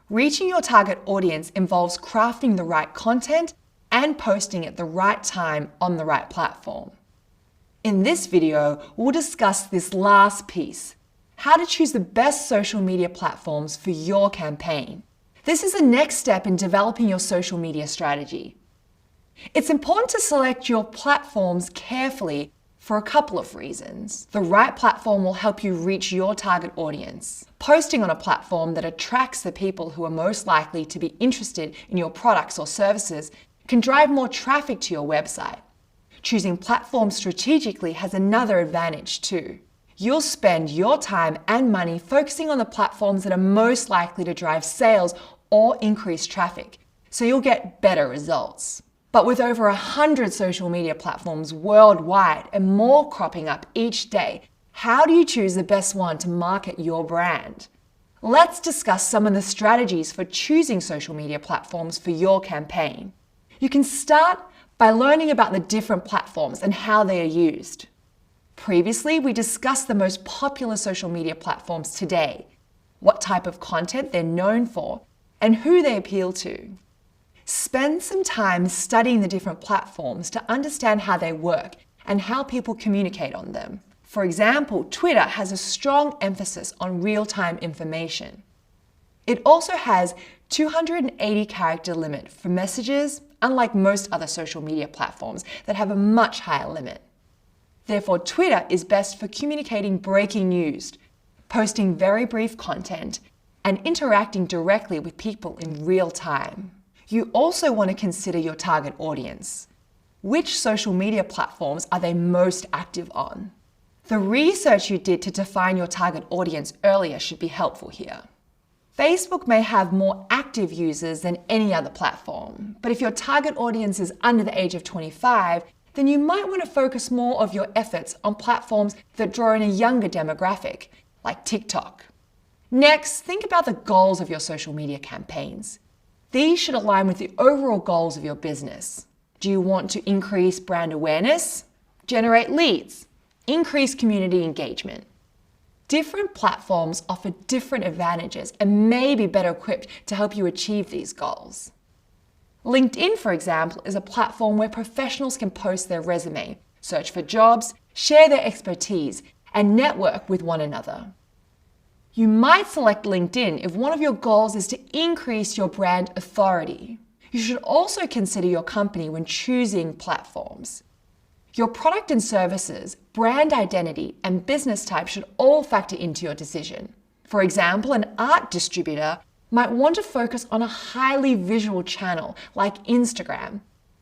Reaching your target audience involves crafting the right content and posting at the right time on the right platform. In this video, we'll discuss this last piece, how to choose the best social media platforms for your campaign. This is the next step in developing your social media strategy. It's important to select your platforms carefully for a couple of reasons. The right platform will help you reach your target audience. Posting on a platform that attracts the people who are most likely to be interested in your products or services can drive more traffic to your website. Choosing platforms strategically has another advantage too. You'll spend your time and money focusing on the platforms that are most likely to drive sales or increase traffic, so you'll get better results. But with over 100 social media platforms worldwide and more cropping up each day, how do you choose the best one to market your brand? Let's discuss some of the strategies for choosing social media platforms for your campaign. You can start by learning about the different platforms and how they are used. Previously, we discussed the most popular social media platforms today, what type of content they're known for, and who they appeal to. Spend some time studying the different platforms to understand how they work and how people communicate on them. For example, Twitter has a strong emphasis on real-time information. It also has 280 character limit for messages, unlike most other social media platforms that have a much higher limit. Therefore, Twitter is best for communicating breaking news, posting very brief content, and interacting directly with people in real time. You also want to consider your target audience. Which social media platforms are they most active on? The research you did to define your target audience earlier should be helpful here. Facebook may have more active users than any other platform, but if your target audience is under the age of 25, then you might want to focus more of your efforts on platforms that draw in a younger demographic, like TikTok. Next, think about the goals of your social media campaigns. These should align with the overall goals of your business. Do you want to increase brand awareness, generate leads, increase community engagement? Different platforms offer different advantages and may be better equipped to help you achieve these goals. LinkedIn, for example, is a platform where professionals can post their resume, search for jobs, share their expertise, and network with one another. You might select LinkedIn if one of your goals is to increase your brand authority. You should also consider your company when choosing platforms. Your product and services, brand identity, and business type should all factor into your decision. For example, an art distributor might want to focus on a highly visual channel like Instagram,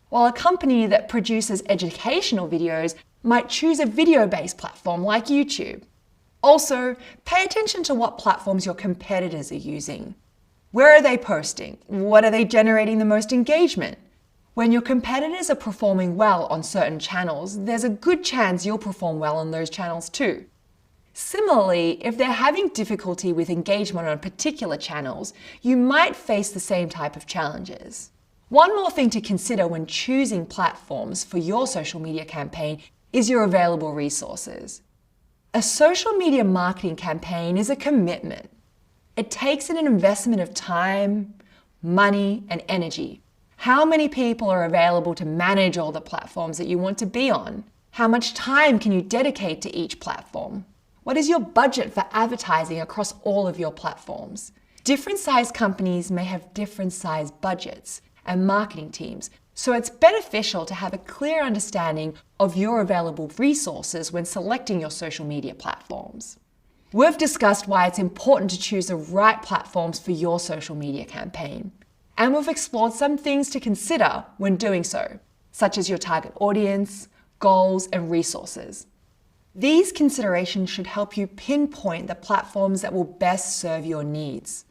while a company that produces educational videos might choose a video-based platform like YouTube. Also, pay attention to what platforms your competitors are using. Where are they posting? What are they generating the most engagement? When your competitors are performing well on certain channels, there's a good chance you'll perform well on those channels too. Similarly, if they're having difficulty with engagement on particular channels, you might face the same type of challenges. One more thing to consider when choosing platforms for your social media campaign is your available resources. A social media marketing campaign is a commitment. It takes an investment of time, money, and energy. How many people are available to manage all the platforms that you want to be on? How much time can you dedicate to each platform? What is your budget for advertising across all of your platforms? Different size companies may have different size budgets and marketing teams, so it's beneficial to have a clear understanding of your available resources when selecting your social media platforms. We've discussed why it's important to choose the right platforms for your social media campaign. And we've explored some things to consider when doing so, such as your target audience, goals, and resources. These considerations should help you pinpoint the platforms that will best serve your needs.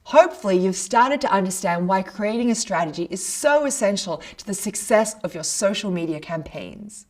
Hopefully, you've started to understand why creating a strategy is so essential to the success of your social media campaigns.